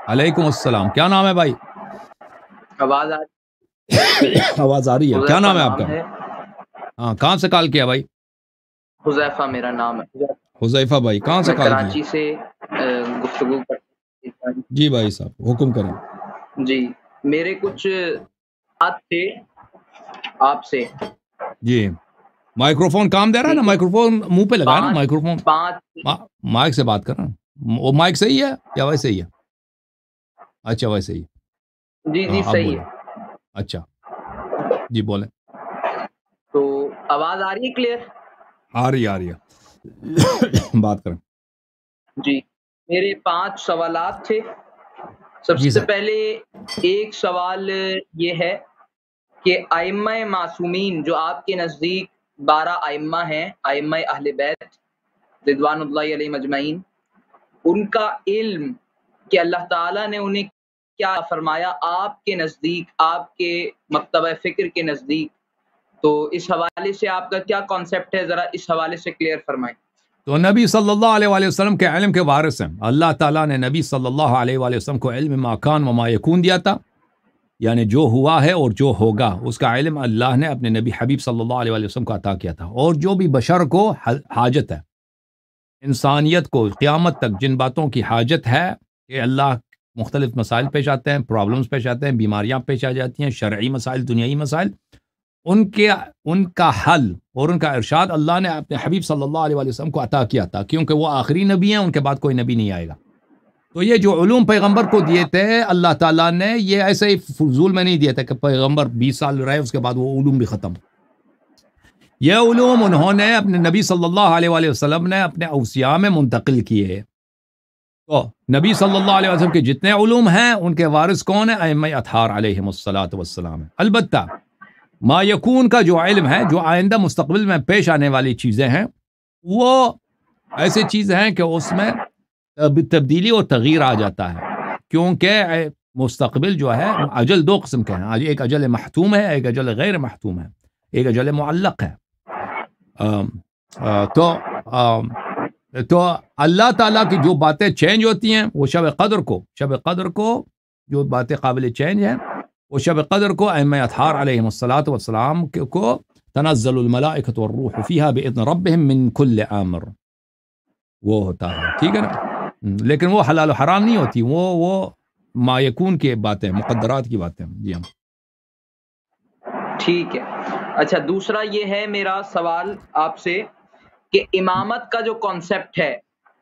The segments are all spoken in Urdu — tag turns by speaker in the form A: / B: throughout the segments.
A: علیکم السلام. کیا نام ہے بھائی؟
B: آواز
A: آواز آ رہی ہے. کیا نام ہے آپ کا؟ ہاں کہاں سے کال کیا بھائی؟
B: حذیفہ میرا نام ہے.
A: حذیفہ بھائی کہاں سے کال کیا؟
B: کراچی سے گفتگو کرتے.
A: جی بھائی صاحب حکم کریں.
B: جی میرے کچھ بات تھے آپ سے.
A: جی مائکرو فون کام دے رہا ہے نا؟ مائکرو فون منہ پہ لگا ہے نا مائکرو فون. مائک سے بات کر رہا ہوں. وہ مائک صحیح ہے یا ویسے ہی ہے؟ اچھا ویسے ہی.
B: جی جی صحیح ہے.
A: اچھا جی بولیں.
B: تو آواز آ رہی ہے کلیئر؟
A: آ رہی ہے بات کریں.
B: جی میرے 5 سوالات تھے. سب سے پہلے ایک سوال یہ ہے کہ ائمہ معصومین جو آپ کے نزدیک 12 ائمہ ہیں، ائمہ اہل بیت رضوان اللہ علیہم اجمعین، ان کا علم کہ اللہ تعالیٰ نے انہیں کیا فرمایا آپ کے نزدیک، آپ کے مکتبہ فکر کے نزدیک، تو اس حوالے سے آپ کا کیا کانسیپٹ ہے، ذرا اس حوالے سے کلیئر فرمائیں.
A: تو نبی صلی اللہ علیہ وآلہ وسلم کے علم کے وارث ہیں. اللہ تعالیٰ نے نبی صلی اللہ علیہ وآلہ وسلم کو علم ما کان و ما یکون دیا تھا، یعنی جو ہوا ہے اور جو ہوگا اس کا علم اللہ نے اپنے نبی حبیب صلی اللہ علیہ وآلہ وسلم کو عطا کیا تھا. اور جو بھی بشر کو حاجت ہے، انسانیت کو قیامت تک جن باتوں کی حاجت ہے کہ اللہ مختلف مسائل پیش آتے ہیں، پرابلمز پیش آتے ہیں، بیماریاں پیش آ جاتی ہیں، شرعی مسائل، دنیائی مسائل، ان کا حل اور ان کا ارشاد اللہ نے اپنے حبیب صلی اللہ علیہ وسلم کو عطا کیا تھا، کیونکہ وہ آخری نبی ہیں، ان کے بعد کوئی نبی نہیں آئے گا. تو یہ جو علوم پیغمبر کو دیے تھے اللہ تعالیٰ نے، یہ ایسے ہی فضول میں نہیں دیے تھے کہ پیغمبر 20 سال رہے اس کے بعد وہ علوم بھی ختم. یہ علوم انہوں نے اپنے نبی صلی اللہ علیہ وآلہ وسلم نے اپنے اوصیاء میں منتقل کیے. تو نبی صلی اللہ علیہ وسلم کے جتنے علوم ہیں ان کے وارث کون ہیں؟ ائمہ اطہار علیہم الصلاۃ والسلام ہیں. البتہ ما یکون کا جو علم ہے، جو آئندہ مستقبل میں پیش آنے والی چیزیں ہیں، وہ ایسی چیزیں ہیں کہ اس میں تبدیلی اور تغییر آ جاتا ہے، کیونکہ مستقبل جو ہے اجل 2 قسم کے ہیں. ایک اجل محتوم ہے، ایک اجل غیر محتوم ہے، ایک اجل معلق ہے. تو اللہ تعالیٰ کی جو باتیں چینج ہوتی ہیں وہ شب قدر کو جو باتیں قابل چینج ہیں وہ شب قدر کو ائمہ اطہار علیہم الصلاۃ والسلام کو تنزل الملائکۃ والروح فیہا باذن ربہم من کل امر وہ ہوتا ہے. ٹھیک ہے نا؟ لیکن وہ حلال و حرام نہیں ہوتی، وہ ما یکون کی باتیں، مقدرات کی باتیں. جی ہم
B: ٹھیک ہے. اچھا دوسرا یہ ہے میرا سوال آپ سے کہ امامت کا جو کانسیپٹ ہے،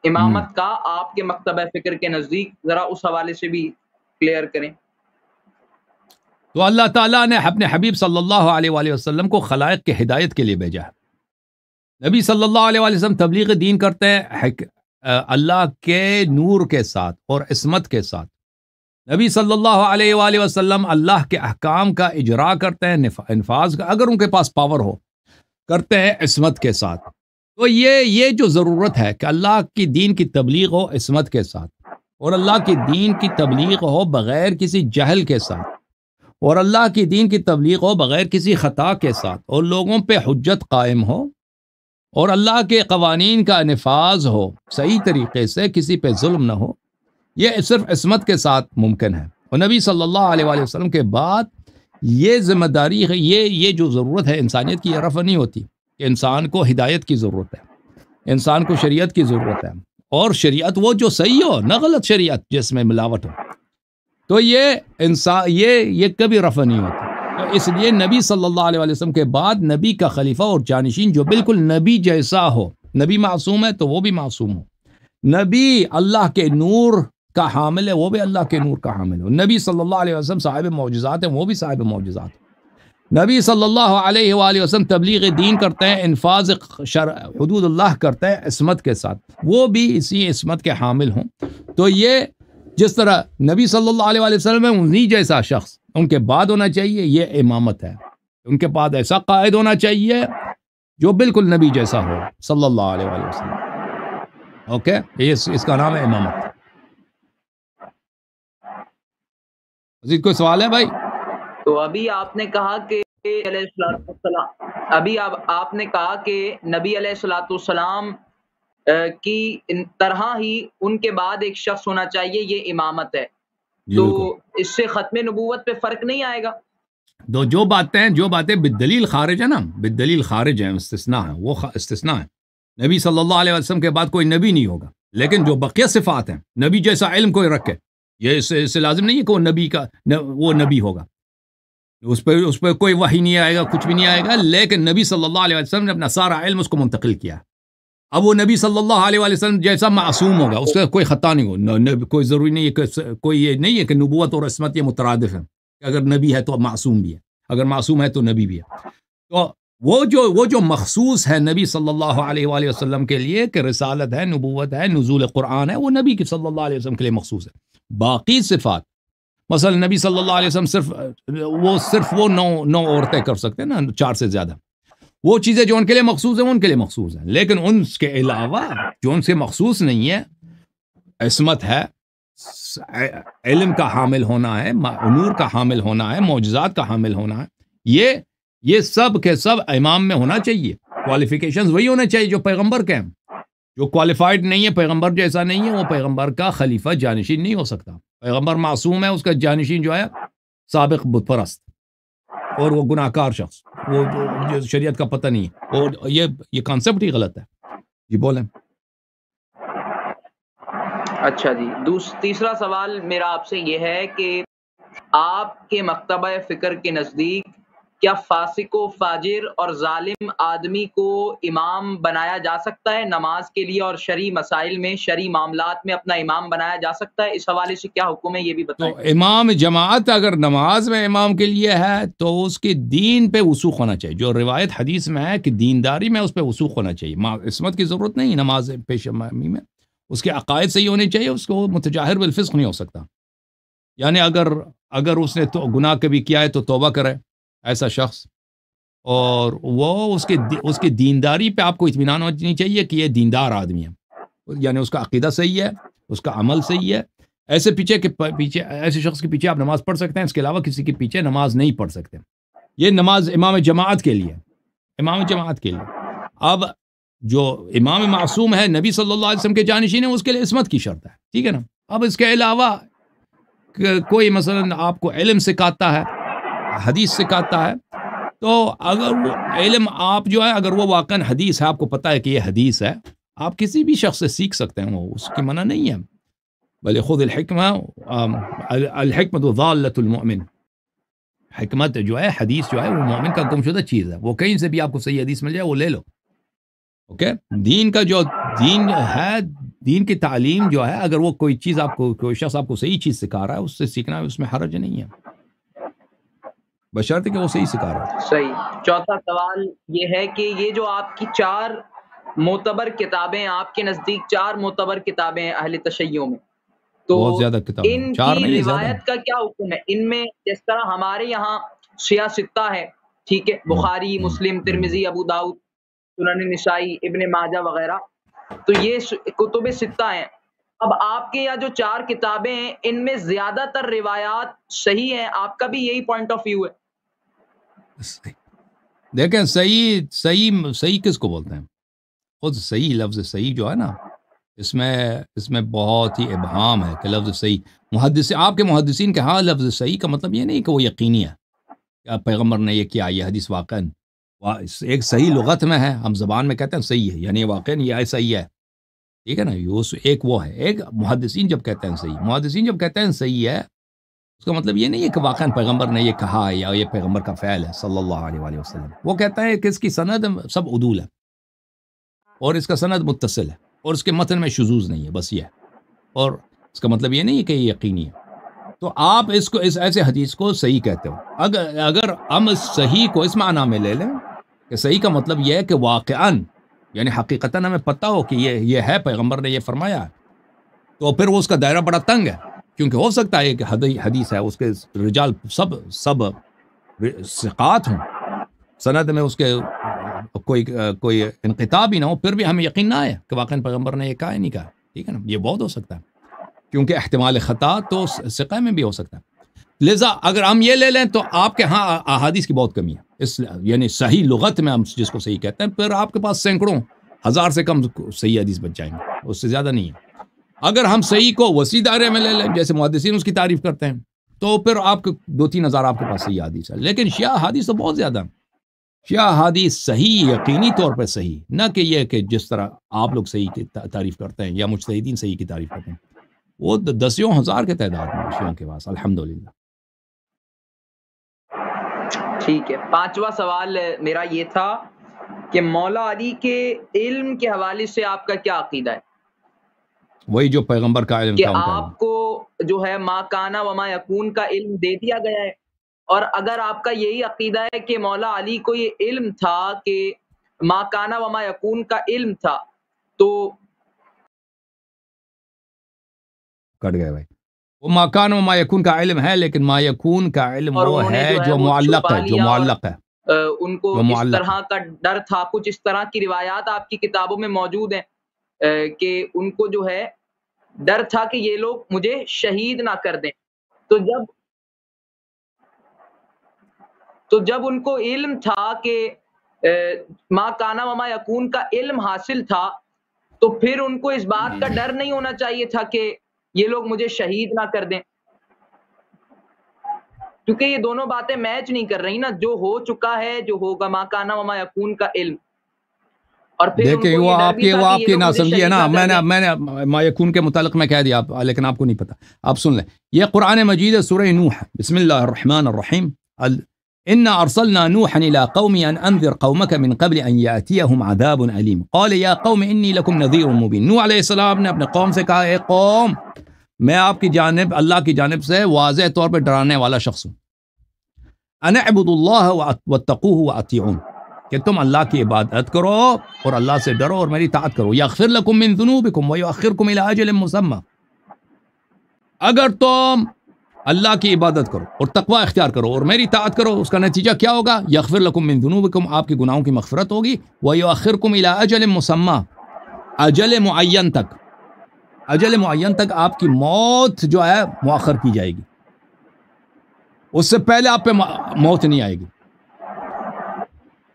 B: امامت کا آپ کے مکتبہ فکر کے نزدیک، ذرا اس حوالے سے بھی کلیئر کریں.
A: تو اللہ تعالیٰ نے اپنے حبیب صلی اللہ علیہ وآلہ وسلم کو خلائق کے ہدایت کے لیے بھیجا ہے. نبی صلی اللہ علیہ وآلہ وسلم تبلیغ دین کرتے ہیں اللہ کے نور کے ساتھ اور عصمت کے ساتھ. نبی صلی اللہ علیہ وآلہ وسلم اللہ کے احکام کا اجرا کرتے ہیں، انفاذ کا اگر ان کے پاس پاور ہو کرتے ہیں عصمت کے ساتھ. تو یہ جو ضرورت ہے کہ اللہ کی دین کی تبلیغ ہو عصمت کے ساتھ، اور اللہ کی دین کی تبلیغ ہو بغیر کسی جہل کے ساتھ، اور اللہ کی دین کی تبلیغ ہو بغیر کسی خطا کے ساتھ، اور لوگوں پہ حجت قائم ہو، اور اللہ کے قوانین کا نفاذ ہو صحیح طریقے سے، کسی پہ ظلم نہ ہو، یہ صرف عصمت کے ساتھ ممکن ہے. اور نبی صلی اللہ علیہ وآلہ وسلم کے بعد یہ ذمہ داری ہے، یہ جو ضرورت ہے انسانیت کی، یہ رفع نہیں ہوتی کہ انسان کو ہدایت کی ضرورت ہے، انسان کو شریعت کی ضرورت ہے، اور شریعت وہ جو صحیح ہو، نہ غلط شریعت جس میں ملاوٹ ہو. تو یہ کبھی رفع نہیں ہوتی. تو اس لیے نبی صلی اللہ علیہ وآلہ وسلم کے بعد نبی کا خلیفہ اور جانشین جو بالکل نبی جیسا ہو، نبی معصوم ہے تو وہ بھی معصوم ہو، نبی اللہ کے نور کا حامل ہے وہ بھی اللہ کے نور کا حامل ہو، نبی صلی اللہ علیہ وسلم صاحب معجزات ہیں وہ بھی صاحب معجزات ہیں، نبی صلی اللہ علیہ وآلہ وسلم تبلیغ دین کرتے ہیں، انفاذ حدود اللہ کرتے ہیں عصمت کے ساتھ، وہ بھی اسی عصمت کے حامل ہوں. تو یہ جس طرح نبی صلی اللہ علیہ وآلہ وسلم ہے انہی جیسا شخص ان کے بعد ہونا چاہیے، یہ امامت ہے. ان کے بعد ایسا قائد ہونا چاہیے جو بالکل نبی جیسا ہو صلی اللہ علیہ وآلہ وسلم. اوکے، اس کا نام ہے امامت. مزید کوئی سوال ہے بھائی؟
B: تو ابھی آپ نے کہا کہ آپ نے کہا کہ نبی علیہ الصلوۃ والسلام کی طرح ہی ان کے بعد ایک شخص ہونا چاہیے، یہ امامت ہے۔ تو اس سے ختم نبوت پہ فرق نہیں آئے گا؟
A: جو باتیں بالدلیل خارج ہے نا، بالدلیل خارج ہیں، استثناء ہے، وہ استثناء ہے۔ نبی صلی اللہ علیہ وسلم کے بعد کوئی نبی نہیں ہوگا، لیکن جو بقیہ صفات ہیں، نبی جیسا علم کوئی رکھے، یہ اس سے لازم نہیں ہے کہ وہ نبی کا وہ نبی ہوگا، اس پہ کوئی وحی نہیں آئے گا، کچھ بھی نہیں آئے گا، لیکن نبی صلی اللہ علیہ وسلم نے اپنا سارا علم اس کو منتقل کیا۔ اب وہ نبی صلی اللہ علیہ وسلم جیسا معصوم ہوگا، اس کا کوئی خطا نہیں ہوگا، کوئی ضروری نہیں ہے کہ کوئی یہ نہیں ہے کہ نبوت اور عصمت یہ مترادف ہیں، اگر نبی ہے تو معصوم بھی ہے، اگر معصوم ہے تو نبی بھی ہے۔ تو وہ جو مخصوص ہے نبی صلی اللہ علیہ وآلہ وسلم کے لیے کہ رسالت ہے، نبوت ہے، نزول قرآن ہے، وہ نبی کی صلی اللہ علیہ وسلم کے لیے مخصوص ہے۔ باقی صفات مثلا نبی صلی اللہ علیہ وسلم صرف وہ نو عورتیں کر سکتے ہیں نا، 4 سے زیادہ، وہ چیزیں جو ان کے لیے مخصوص ہیں وہ ان کے لیے مخصوص ہیں، لیکن ان کے علاوہ جو ان سے مخصوص نہیں ہے، عصمت ہے، علم کا حامل ہونا ہے، نور کا حامل ہونا ہے، معجزات کا حامل ہونا ہے، یہ سب کے سب امام میں ہونا چاہیے۔ کوالیفیکیشنز وہی ہونے چاہیے جو پیغمبر کے ہیں۔ جو کوالیفائڈ نہیں ہے، پیغمبر جیسا نہیں ہے، وہ پیغمبر کا خلیفہ جانشین نہیں ہو سکتا۔ پیغمبر معصوم ہے، اس کا جانشین جو ہے سابق بت پرست اور وہ گناہ کار شخص، وہ شریعت کا پتہ نہیں ہے، اور یہ کانسیپٹ ہی غلط ہے۔ جی بولیں۔
B: اچھا جی، تیسرا سوال میرا آپ سے یہ ہے کہ آپ کے مکتبہ فکر کے نزدیک کیا فاسق و فاجر اور ظالم آدمی کو امام بنایا جا سکتا ہے نماز کے لیے، اور شرعی مسائل میں، شرعی معاملات میں اپنا امام بنایا جا سکتا ہے؟ اس حوالے سے کیا حکم ہے یہ بھی بتائیں۔
A: تو امام جماعت اگر نماز میں امام کے لیے ہے تو اس کے دین پہ وثوق ہونا چاہیے، جو روایت حدیث میں ہے کہ دینداری میں اس پہ وثوق ہونا چاہیے، عصمت کی ضرورت نہیں نماز پیش امامی میں، اس کے عقائد صحیح ہونے چاہیے، اس کو متجاہر بالفسق نہیں ہو سکتا، یعنی اگر اس نے تو گناہ کبھی کیا ہے تو توبہ کرے ایسا شخص، اور وہ اس کے دینداری پہ آپ کو اطمینان ہونی چاہیے کہ یہ دیندار آدمی ہے، یعنی اس کا عقیدہ صحیح ہے، اس کا عمل صحیح ہے۔ ایسے شخص کے پیچھے آپ نماز پڑھ سکتے ہیں، اس کے علاوہ کسی کے پیچھے نماز نہیں پڑھ سکتے۔ یہ نماز امام جماعت کے لیے، امام جماعت کے لیے۔ اب جو امام معصوم ہے، نبی صلی اللہ علیہ وسلم کے جانشین ہے، اس کے لیے عصمت کی شرط ہے، ٹھیک ہے نا۔ اب اس کے علاوہ کوئی مثلا آپ کو علم سکھاتا ہے، حدیث سکھاتا ہے، تو اگر وہ علم آپ جو ہے، اگر وہ واقعاً حدیث ہے، آپ کو پتہ ہے کہ یہ حدیث ہے، آپ کسی بھی شخص سے سیکھ سکتے ہیں، وہ اس کی منع نہیں ہے۔ بلے خود الحکمت ضالۃ المؤمن، حکمت جو ہے، حدیث جو ہے، وہ مومن کا گمشدہ چیز ہے، وہ کہیں سے بھی آپ کو صحیح حدیث مل جائے وہ لے لو، اوکے۔ دین کا جو دین ہے، دین کی تعلیم جو ہے، اگر وہ کوئی چیز کوئی شخص آپ کو صحیح چیز سکھا رہا ہے، اس سے سیکھنا ہے، اس میں حرج نہیں ہے، بشرطے کہ وہ صحیح سکھا رہا ہے۔
B: صحیح۔ چوتھا سوال یہ ہے کہ یہ جو آپ کی 4 معتبر کتابیں، آپ کے نزدیک 4 معتبر کتابیں ہیں اہل تشیع میں، تو
A: بہت زیادہ کتابیں،
B: ان
A: 4
B: کی
A: نہیں،
B: روایت کا کیا حکم ہے؟ ان میں جس طرح ہمارے یہاں شیعہ ستہ ہے، ٹھیک ہے، بخاری، مسلم، ترمذی، ابو داؤد، سنن نسائی، ابن ماجہ وغیرہ، تو یہ کتب ستہ ہیں۔ اب آپ کے یہاں جو 4 کتابیں ہیں، ان میں زیادہ تر روایات صحیح ہیں، آپ کا بھی یہی پوائنٹ آف ویو ہے؟
A: دیکھیں، صحیح کس کو بولتے ہیں؟ خود صحیح، لفظ صحیح جو ہے نا، اس میں بہت ہی ابہام ہے کہ لفظ صحیح، آپ کے محدثین کے ہاں لفظ صحیح کا مطلب یہ نہیں کہ وہ یقینی ہے کہ پیغمبر نے یہ کیا، یہ حدیث واقعاً ایک صحیح لغت میں ہے، ہم زبان میں کہتے ہیں صحیح ہے، یعنی واقعاً یہ ایسا ہی ہے، ٹھیک ہے نا۔ ایک وہ ہے، ایک محدثین جب کہتے ہیں صحیح ہے، اس کا مطلب یہ نہیں ہے کہ واقعاً پیغمبر نے یہ کہا ہے یا یہ پیغمبر کا فعل ہے صلی اللہ علیہ وآلہ وسلم۔ وہ کہتا ہے کہ اس کی سند سب عدول ہے، اور اس کا سند متصل ہے، اور اس کے متن میں شذوذ نہیں ہے، بس یہ ہے، اور اس کا مطلب یہ نہیں ہے کہ یہ یقینی ہے۔ تو آپ اس ایسے حدیث کو صحیح کہتے ہو۔ اگر ہم صحیح کو اس معنی میں لے لیں کہ صحیح کا مطلب یہ ہے کہ واقعاً، یعنی حقیقتاً ہمیں پتہ ہو کہ یہ ہے، پیغمبر نے یہ فرمایا ہے، تو پھر وہ اس کا دائرہ بڑا تنگ ہے، کیونکہ ہو سکتا ہے کہ حدیث ہے، اس کے رجال سب ثقات ہوں، سند میں اس کے کوئی انقطاع بھی نہ ہو، پھر بھی ہمیں یقین نہ آئے کہ واقعاً پیغمبر نے یہ کہا ہے نہیں کہا، ٹھیک ہے نا۔ یہ بہت ہو سکتا ہے، کیونکہ احتمال خطا تو ثقہ میں بھی ہو سکتا ہے۔ لہذا اگر ہم یہ لے لیں تو آپ کے ہاں احادیث کی بہت کمی ہے، یعنی صحیح لغت میں ہم جس کو صحیح کہتے ہیں، پھر آپ کے پاس سینکڑوں 1000 سے کم صحیح حدیث بچ جائیں گے، اس سے زیادہ نہیں ہے۔ اگر ہم صحیح کو وسیع دائرے میں لے لیں، جیسے محدثین اس کی تعریف کرتے ہیں، تو پھر آپ کو 2-3 ہزار آپ کے پاس صحیح حدیث ہے۔ لیکن شیعہ حدیث تو بہت زیادہ، شیعہ حدیث صحیح یقینی طور پر صحیح، نہ کہ یہ کہ جس طرح آپ لوگ صحیح کی تعریف کرتے ہیں یا مجتہدین صحیح کی تعریف کرتے ہیں، وہ 10,000 کے تعداد میں شیعوں کے پاس الحمدللہ۔
B: ٹھیک ہے، 5واں سوال میرا یہ تھا کہ مولا علی کے علم کے حوالے سے آپ کا کیا عقیدہ ہے؟
A: وہی جو پیغمبر کا علم
B: کہ
A: تھا،
B: آپ کو جو ہے ما کانا وما یکون کا علم دے دیا گیا ہے، اور اگر آپ کا یہی عقیدہ ہے کہ مولا علی کو یہ علم تھا کہ ما کانا وما یکون کا علم تھا، تو
A: کٹ گئے بھائی۔ وہ ما کان و ما یکون کا علم ہے، لیکن ما یکون کا علم
B: اور
A: وہ ہے جو معلق ہے، جو معلق ہے،
B: ان کو اس طرح کا ڈر تھا۔ کچھ اس طرح کی روایات آپ کی کتابوں میں موجود ہیں کہ ان کو جو ہے ڈر تھا کہ یہ لوگ مجھے شہید نہ کر دیں، تو جب ان کو علم تھا کہ ما کانا وما یکون کا علم حاصل تھا، تو پھر ان کو اس بات کا ڈر نہیں ہونا چاہیے تھا کہ یہ لوگ مجھے شہید نہ کر دیں، کیونکہ یہ دونوں باتیں میچ نہیں کر رہی نا، جو ہو چکا ہے، جو ہوگا، ما کانا وما یکون کا علم، اور پھر
A: دیکھیں وہ آپ کی نہ سمجھی ہے نا۔ میں نے ما یکون کے متعلق میں کہہ دیا، لیکن آپ کو نہیں پتا، آپ سن لیں۔ یہ قرآن مجید ہے، سورہ نوح، بسم اللہ الرحمن الرحیم۔ انا ارسلنا نوحا الى قومه ان انذر قومك من قبل ان ياتيهم عذاب اليم قال يا قوم اني لكم نذير مبين۔ نوح علیہ السلام نے اپنے قوم سے کہا، اے قوم، میں آپ کی جانب، اللہ کی جانب سے واضح طور پہ ڈرانے والا شخص ہوں۔ ان اعبدوا الله واتقوه واطيعون، کہ تم اللہ کی عبادت کرو اور اللہ سے ڈرو اور میری اطاعت کرو۔ یغفر لکم من ذنوبکم ویؤخرکم الی اجل مسمی، اگر تم اللہ کی عبادت کرو اور تقوی اختیار کرو اور میری اطاعت کرو، اس کا نتیجہ کیا ہوگا؟ یغفر لکم من ذنوبکم، آپ کے گناہوں کی مغفرت ہوگی، ویؤخرکم الی اجل مسمی، اجل معین تک، اجل معین تک آپ کی موت جو ہے مؤخر کی جائے گی، اس سے پہلے آپ پہ موت نہیں آئے گی۔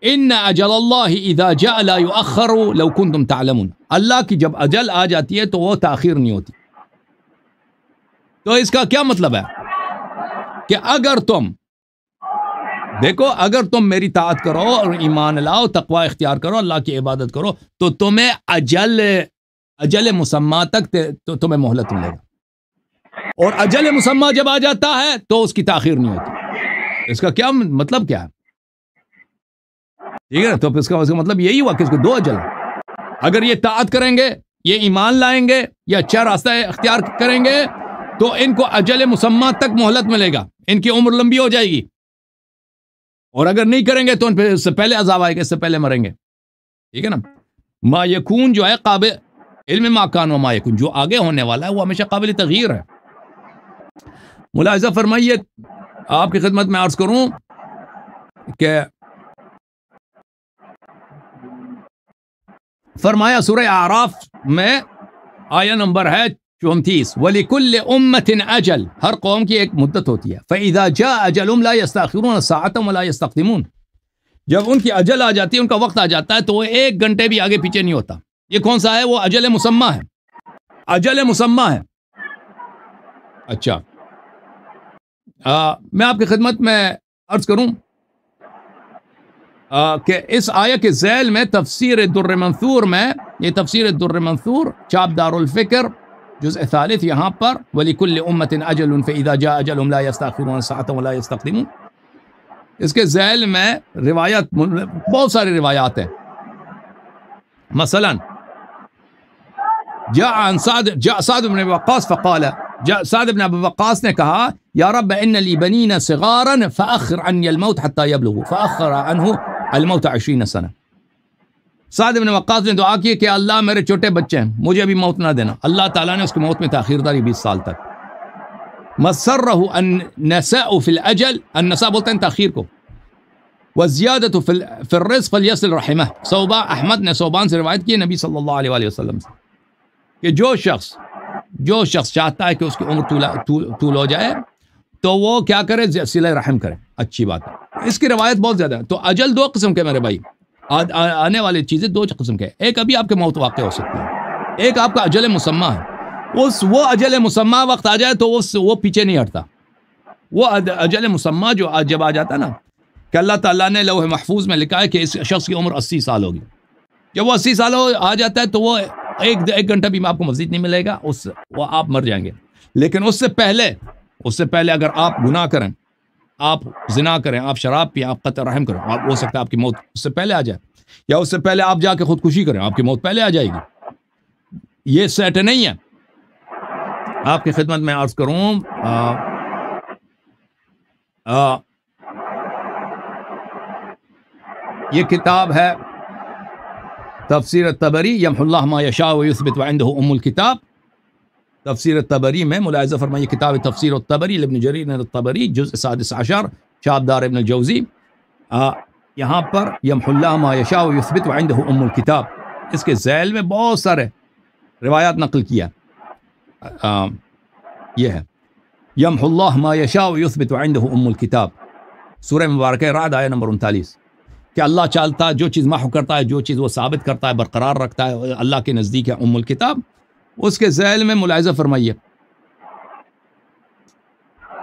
A: ان اجل اللہ اذا جاء لا یؤخر لو کنتم تعلمون، اللہ کی جب اجل آ جاتی ہے تو وہ تاخیر نہیں ہوتی۔ تو اس کا کیا مطلب ہے کہ اگر تم دیکھو، اگر تم میری طاعت کرو اور ایمان لاؤ، تقوی اختیار کرو، اللہ کی عبادت کرو، تو تمہیں اجل مسمی تک تو تمہیں مہلت ملے گا، اور اجل مسمی جب آ جاتا ہے تو اس کی تاخیر نہیں ہوتی۔ اس کا کیا مطلب کیا ہے؟ ٹھیک ہے، تو اس کا مطلب یہی ہوا کہ اس کو 2 اجل، اگر یہ طاعت کریں گے، یہ ایمان لائیں گے، یا اچھا راستہ اختیار کریں گے، تو ان کو اجل مسمی تک مہلت ملے گا، ان کی عمر لمبی ہو جائے گی، اور اگر نہیں کریں گے تو ان پہ اس سے پہلے عذاب آئے گا، اس سے پہلے مریں گے۔ ٹھیک ہے نا۔ ما یکون جو ہے قابل علم ما کان و ما یکون، جو آگے ہونے والا ہے وہ ہمیشہ قابل تغییر ہے۔ ملاحظہ فرمائیے، آپ کی خدمت میں عرض کروں کہ فرمایا سورہ اعراف میں آیہ نمبر ہے 34، وَلِكُلِّ أُمَّةٍ أَجَلٌ، ہر قوم کی ایک مدت ہوتی ہے، فَإِذَا جَاءَ أَجَلُهُمْ لَا يَسْتَأْخِرُونَ سَاعَةً وَلَا يَسْتَقْدِمُونَ، جب ان کی اجل آ جاتی ہے، ان کا وقت آ جاتا ہے، تو وہ 1 گھنٹے بھی آگے پیچھے نہیں ہوتا۔ یہ کون سا ہے؟ وہ اجل مسمی ہے، اجل مسمی ہے۔ اچھا، میں آپ کی خدمت میں عرض کروں کہ اس آیہ کے ذیل میں تفسیر الدر منثور میں، یہ تفسیر الدر منثور چاپ دار الفکر جزء 3 یہاں پر، وَلِكُلِّ أُمَّةٍ أَجَلٌ فَإِذَا جَاءَ أَجَلُهُمْ لَا يَسْتَأْخِرُونَ سَاعَةً وَلَا يَسْتَقْدِمُونَ، اس کے ذیل میں روایت، بہت ساری روایات ہیں۔ مثلا جاء سعد بن وقاص فقال، سعد بن ابی وقاص نے کہا، یا رب ان لی بنین صغارا فاخر عنی الموت حتی یبلغوا، فاخر عنہ الموت 20 سنہ۔ سعد بن وقاص نے دعا کی کہ اللہ میرے چھوٹے بچے ہیں، مجھے ابھی موت نہ دینا۔ اللہ تعالیٰ نے اس کی موت میں تاخیر داری 20 سال تک۔ مسرہ النساء فی الاجل، النساء بولتے ہیں تاخیر کو، والزیادۃ فی الرزق فلیصل رحمہ۔ صوبہ احمد نے صوبان سے روایت کی ہے نبی صلی اللہ علیہ وسلم سے کہ جو شخص چاہتا ہے کہ اس کی عمر طول ہو جائے تو وہ کیا کرے؟ صلہ رحم کرے۔ اچھی بات ہے، اس کی روایت بہت زیادہ ہے۔ تو اجل 2 قسم کے میرے بھائی، آنے والی چیزیں دو قسم کے، ایک ابھی آپ کے موت واقع ہو سکتی ہے، ایک آپ کا اجل مسمہ ہے، وہ اجل مسمہ وقت آ جائے تو وہ پیچھے نہیں ہٹتا. وہ اجل مسمہ جو جب آ جاتا نا کہ اللہ تعالیٰ نے لوح محفوظ میں لکھا ہے کہ اس شخص کی عمر 80 سال ہوگی، جب وہ 80 سال آ جاتا ہے تو وہ ایک گھنٹہ بھی آپ کو مزید نہیں ملے گا، وہ آپ مر جائیں گے. لیکن اس سے پہلے اگر آپ گناہ کریں، آپ زنا کریں، آپ شراب پئیں، آپ قطع رحم کریں، آپ ہو سکتا ہے آپ کی موت اس سے پہلے آ جائے، یا اس سے پہلے آپ جا کے خودکشی کریں، آپ کی موت پہلے آ جائے گی. یہ سیٹ نہیں ہے. آپ کی خدمت میں عرض کروں، یہ کتاب ہے تفسیر الطبری، یمحو اللہ ما یشاء ویثبت وعندہ ام الکتاب. تفسیر الطبری میں ملاحظہ فرمائیے، کتاب تفسیر الطبری لابن جریر الطبری، جزء 16، شابدار ابن الجوزی. یہاں پر یمحو اللہ ما یشاء ویثبت وعندہ ام الکتاب، اس کے ذیل میں بہت سارے روایات نقل کیا. یہ ہے یمحو اللہ ما یشاء ویثبت وعندہ ام الکتاب، سورہ مبارکہ رعد آیہ نمبر 39، کہ اللہ چاہتا ہے جو چیز محو کرتا ہے، جو چیز وہ ثابت کرتا ہے، برقرار رکھتا ہے، اللہ کے نزدیک ہے ام الکتاب. اس کے ذیل میں ملاحظہ فرمائیے،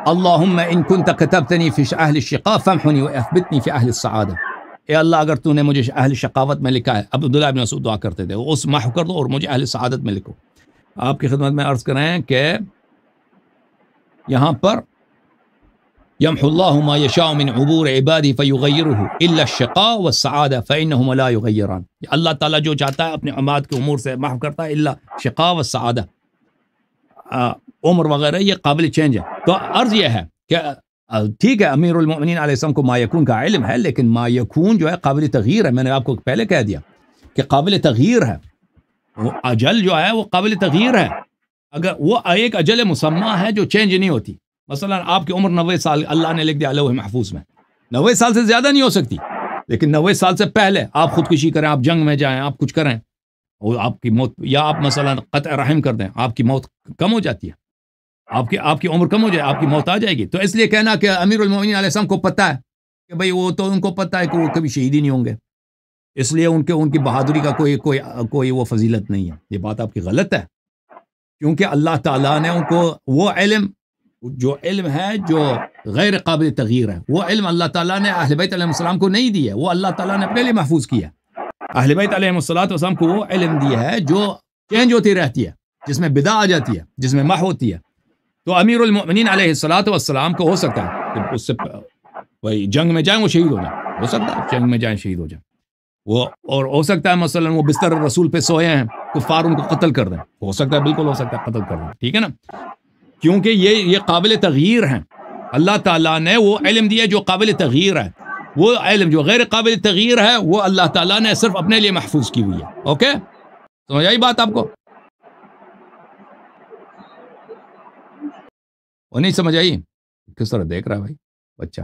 A: اللہم ان کنت کتبتنی فی اہل الشقاء فامحنی واثبتنی فی اہل السعادہ. اے اللہ اگر تو نے مجھے اہل شقاوت میں لکھا ہے، عبداللہ بن مسعود دعا کرتے تھے، اس محو کر دو اور مجھے اہل سعادت میں لکھو. آپ کی خدمت میں عرض کریں کہ یہاں پر یمحو اللہ ما یشاء من عبور عبادہ فیغیرہ الا الشقاء والسعادہ فانہما لا یغیران. اللہ تعالیٰ جو چاہتا ہے اپنے عباد کے امور سے محو کرتا ہے، الا شقاء والسعادہ، عمر وغیرہ یہ قابل چینج ہے. تو عرض یہ ہے کہ ٹھیک ہے امیر المؤمنین علیہ السلام کو ما یکون کا علم ہے، لیکن ما یکون جو ہے قابل تغییر ہے. میں نے آپ کو پہلے کہہ دیا کہ قابل تغییر ہے. وہ اجل جو ہے وہ قابل تغییر ہے. اگر وہ ایک اجل مسمہ ہے جو چینج نہیں ہوتی. مثلا آپ کی عمر 90 سال اللہ نے لکھ دیا لوح محفوظ میں، 90 سال سے زیادہ نہیں ہو سکتی، لیکن 90 سال سے پہلے آپ خودکشی کریں، آپ جنگ میں جائیں، آپ کچھ کریں، اور آپ کی موت، یا آپ مثلا قطع رحم کر دیں، آپ کی موت کم ہو جاتی ہے، آپ کی عمر کم ہو جائے، آپ کی موت آ جائے گی. تو اس لیے کہنا کہ امیر المؤمنین علیہ السلام کو پتہ ہے کہ بھئی وہ تو ان کو پتہ ہے کہ وہ کبھی شہید ہی نہیں ہوں گے، اس لیے ان کی بہادری کا کوئی وہ فضیلت نہیں ہے. یہ بات آپ کی غلط ہے، کیونکہ اللہ تعالیٰ نے ان کو وہ علم ہے جو غیر قابل تغییر ہے، وہ علم اللہ تعالیٰ نے اہل بیت علیہ السلام کو نہیں دی ہے، وہ اللہ تعالیٰ نے اپنے لیے محفوظ کیا. اہل بیت علیہ السلام کو وہ علم دیا ہے جو چینج ہوتی رہتی ہے، جس میں بدعہ آ جاتی ہے، جس میں محو ہوتی ہے. تو امیر المؤمنین علیہ السلام کو ہو سکتا ہے کہ اس سے وہی جنگ میں جائیں وہ شہید ہو جائیں، ہو سکتا ہے جنگ میں جائیں شہید ہو جائیں وہ، اور ہو سکتا ہے مثلا وہ بستر رسول پہ سوئے ہیں، کفار ان کو قتل کر دیں، ہو سکتا ہے، بالکل ہو سکتا ہے قتل کر دیں. ٹھیک ہے نا، کیونکہ یہ قابل تغییر ہیں. اللہ تعالیٰ نے وہ علم دیا جو قابل تغییر ہے، وہ علم جو غیر قابل تغییر ہے وہ اللہ تعالیٰ نے صرف اپنے لیے محفوظ کی ہوئی ہے. اوکے، سمجھ آئی بات آپ کو؟ وہ نہیں سمجھ آئی؟ کس طرح دیکھ رہا ہے بھائی بچہ؟